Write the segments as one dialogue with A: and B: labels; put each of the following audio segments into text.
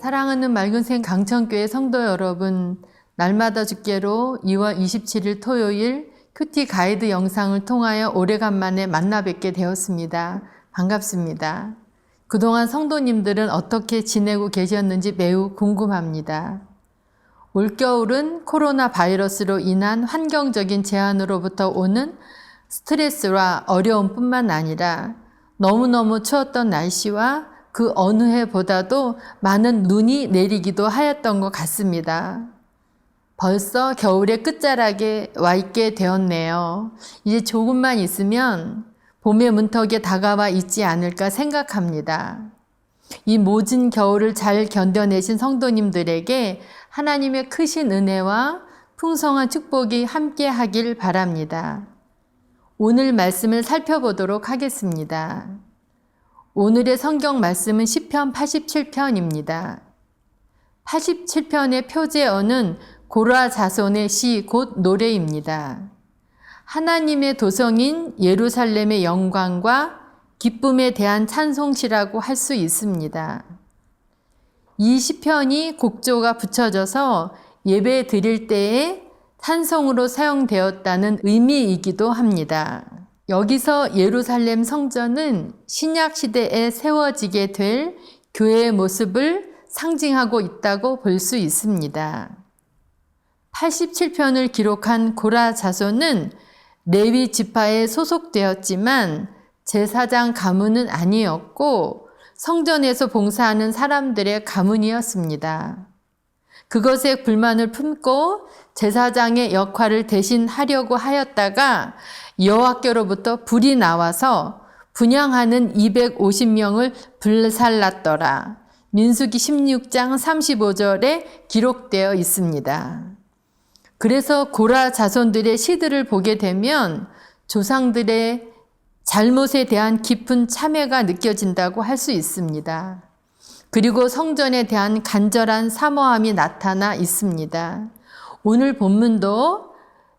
A: 사랑하는 맑은생 강천교회 성도 여러분, 날마다 주께로 2월 27일 토요일 큐티 가이드 영상을 통하여 오래간만에 만나 뵙게 되었습니다. 반갑습니다. 그동안 성도님들은 어떻게 지내고 계셨는지 매우 궁금합니다. 올겨울은 코로나 바이러스로 인한 환경적인 제한으로부터 오는 스트레스와 어려움뿐만 아니라 너무너무 추웠던 날씨와 그 어느 해보다도 많은 눈이 내리기도 하였던 것 같습니다. 벌써 겨울의 끝자락에 와 있게 되었네요. 이제 조금만 있으면 봄의 문턱에 다가와 있지 않을까 생각합니다. 이 모진 겨울을 잘 견뎌내신 성도님들에게 하나님의 크신 은혜와 풍성한 축복이 함께 하길 바랍니다. 오늘 말씀을 살펴보도록 하겠습니다. 오늘의 성경 말씀은 시편 87편입니다. 87편의 표제어는 고라 자손의 시 곧 노래입니다. 하나님의 도성인 예루살렘의 영광과 기쁨에 대한 찬송시라고 할 수 있습니다. 이 시편이 곡조가 붙여져서 예배 드릴 때에 찬송으로 사용되었다는 의미이기도 합니다. 여기서 예루살렘 성전은 신약 시대에 세워지게 될 교회의 모습을 상징하고 있다고 볼 수 있습니다. 87편을 기록한 고라 자손은 레위 지파에 소속되었지만 제사장 가문은 아니었고 성전에서 봉사하는 사람들의 가문이었습니다. 그것에 불만을 품고 제사장의 역할을 대신 하려고 하였다가 여호와께로부터 불이 나와서 분향하는 250명을 불살랐더라. 민수기 16장 35절에 기록되어 있습니다. 그래서 고라 자손들의 시들을 보게 되면 조상들의 잘못에 대한 깊은 참회가 느껴진다고 할 수 있습니다. 그리고 성전에 대한 간절한 사모함이 나타나 있습니다. 오늘 본문도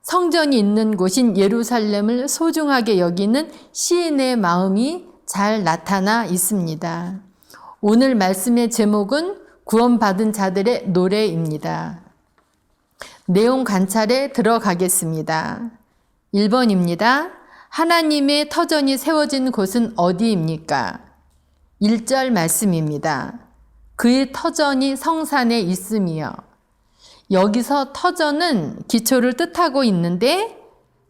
A: 성전이 있는 곳인 예루살렘을 소중하게 여기는 시인의 마음이 잘 나타나 있습니다. 오늘 말씀의 제목은 구원받은 자들의 노래입니다. 내용 관찰에 들어가겠습니다. 1번입니다. 하나님의 터전이 세워진 곳은 어디입니까? 1절 말씀입니다. 그의 터전이 성산에 있으며, 여기서 터전은 기초를 뜻하고 있는데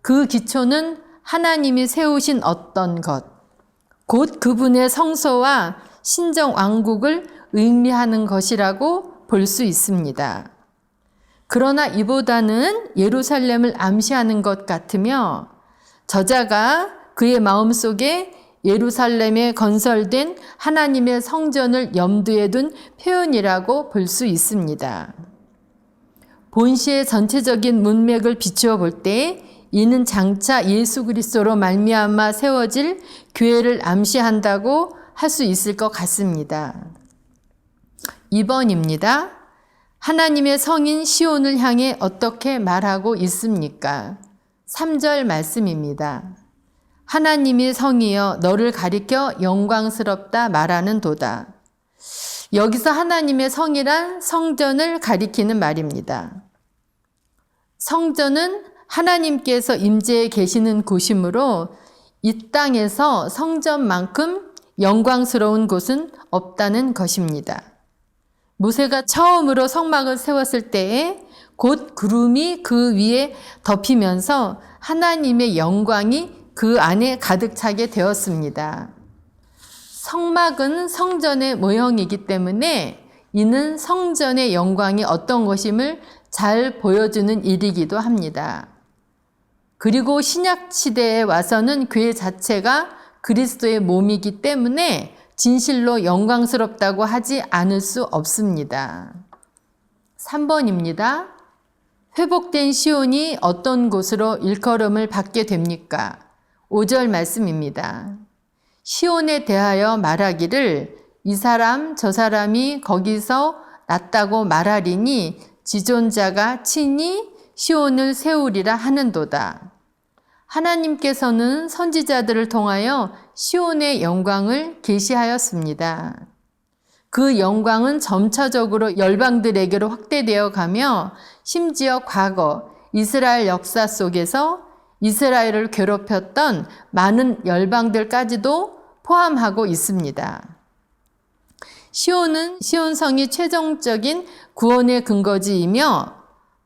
A: 그 기초는 하나님이 세우신 어떤 것, 곧 그분의 성소와 신정 왕국을 의미하는 것이라고 볼 수 있습니다. 그러나 이보다는 예루살렘을 암시하는 것 같으며 저자가 그의 마음속에 예루살렘에 건설된 하나님의 성전을 염두에 둔 표현이라고 볼 수 있습니다. 본시의 전체적인 문맥을 비추어 볼 때 이는 장차 예수 그리스도로 말미암아 세워질 교회를 암시한다고 할 수 있을 것 같습니다. 2번입니다. 하나님의 성인 시온을 향해 어떻게 말하고 있습니까? 3절 말씀입니다. 하나님의 성이여 너를 가리켜 영광스럽다 말하는 도다. 여기서 하나님의 성이란 성전을 가리키는 말입니다. 성전은 하나님께서 임재해 계시는 곳이므로 이 땅에서 성전만큼 영광스러운 곳은 없다는 것입니다. 모세가 처음으로 성막을 세웠을 때에 곧 구름이 그 위에 덮이면서 하나님의 영광이 그 안에 가득 차게 되었습니다. 성막은 성전의 모형이기 때문에 이는 성전의 영광이 어떤 것임을 잘 보여주는 일이기도 합니다. 그리고 신약 시대에 와서는 교회 자체가 그리스도의 몸이기 때문에 진실로 영광스럽다고 하지 않을 수 없습니다. 3번입니다. 회복된 시온이 어떤 곳으로 일컬음을 받게 됩니까? 5절 말씀입니다. 시온에 대하여 말하기를 이 사람 저 사람이 거기서 났다고 말하리니 지존자가 친히 시온을 세우리라 하는도다. 하나님께서는 선지자들을 통하여 시온의 영광을 계시하였습니다. 그 영광은 점차적으로 열방들에게로 확대되어 가며 심지어 과거 이스라엘 역사 속에서 이스라엘을 괴롭혔던 많은 열방들까지도 포함하고 있습니다. 시온은 시온성이 최종적인 구원의 근거지이며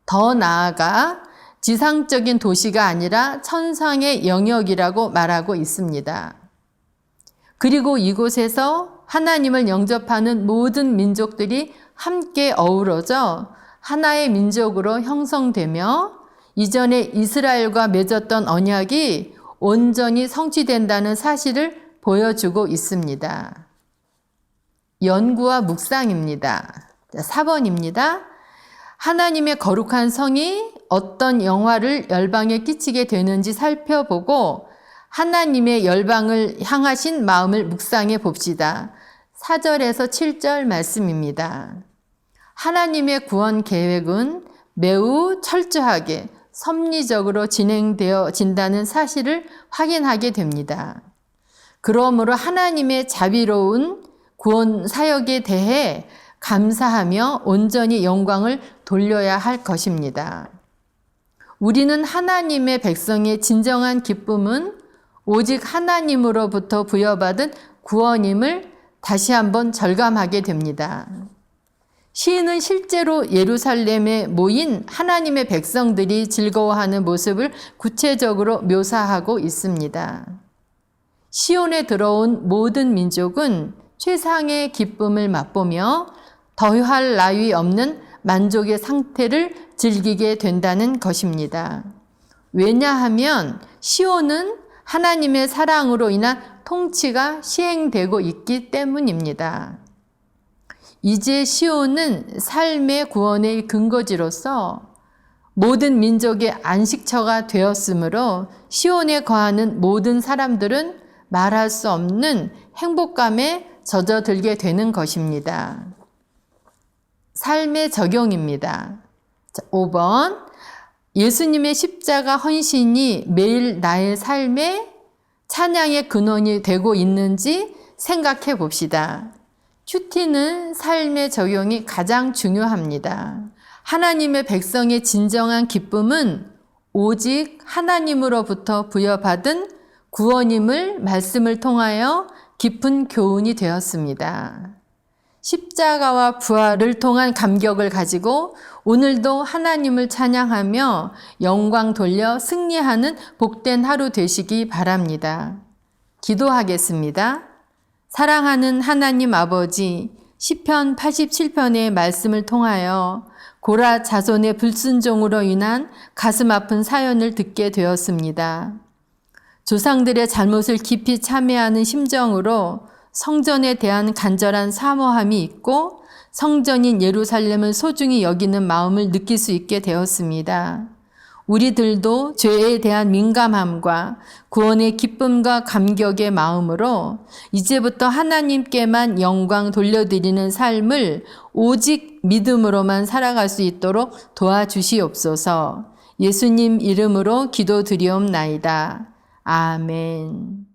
A: 더 나아가 지상적인 도시가 아니라 천상의 영역이라고 말하고 있습니다. 그리고 이곳에서 하나님을 영접하는 모든 민족들이 함께 어우러져 하나의 민족으로 형성되며 이전에 이스라엘과 맺었던 언약이 온전히 성취된다는 사실을 보여주고 있습니다. 연구와 묵상입니다. 4번입니다. 하나님의 거룩한 성이 어떤 영화를 열방에 끼치게 되는지 살펴보고 하나님의 열방을 향하신 마음을 묵상해 봅시다. 4절에서 7절 말씀입니다. 하나님의 구원 계획은 매우 철저하게 섭리적으로 진행되어진다는 사실을 확인하게 됩니다. 그러므로 하나님의 자비로운 구원 사역에 대해 감사하며 온전히 영광을 돌려야 할 것입니다. 우리는 하나님의 백성의 진정한 기쁨은 오직 하나님으로부터 부여받은 구원임을 다시 한번 절감하게 됩니다. 시인은 실제로 예루살렘에 모인 하나님의 백성들이 즐거워하는 모습을 구체적으로 묘사하고 있습니다. 시온에 들어온 모든 민족은 최상의 기쁨을 맛보며 더할 나위 없는 만족의 상태를 즐기게 된다는 것입니다. 왜냐하면 시온은 하나님의 사랑으로 인한 통치가 시행되고 있기 때문입니다. 이제 시온은 삶의 구원의 근거지로서 모든 민족의 안식처가 되었으므로 시온에 거하는 모든 사람들은 말할 수 없는 행복감에 젖어들게 되는 것입니다. 삶의 적용입니다. 5번, 예수님의 십자가 헌신이 매일 나의 삶에 찬양의 근원이 되고 있는지 생각해 봅시다. 큐티는 삶의 적용이 가장 중요합니다. 하나님의 백성의 진정한 기쁨은 오직 하나님으로부터 부여받은 구원임을 말씀을 통하여 깊은 교훈이 되었습니다. 십자가와 부활을 통한 감격을 가지고 오늘도 하나님을 찬양하며 영광 돌려 승리하는 복된 하루 되시기 바랍니다. 기도하겠습니다. 사랑하는 하나님 아버지, 시편 87편의 말씀을 통하여 고라 자손의 불순종으로 인한 가슴 아픈 사연을 듣게 되었습니다. 조상들의 잘못을 깊이 참회하는 심정으로 성전에 대한 간절한 사모함이 있고 성전인 예루살렘을 소중히 여기는 마음을 느낄 수 있게 되었습니다. 우리들도 죄에 대한 민감함과 구원의 기쁨과 감격의 마음으로 이제부터 하나님께만 영광 돌려드리는 삶을 오직 믿음으로만 살아갈 수 있도록 도와주시옵소서. 예수님 이름으로 기도드리옵나이다. 아멘.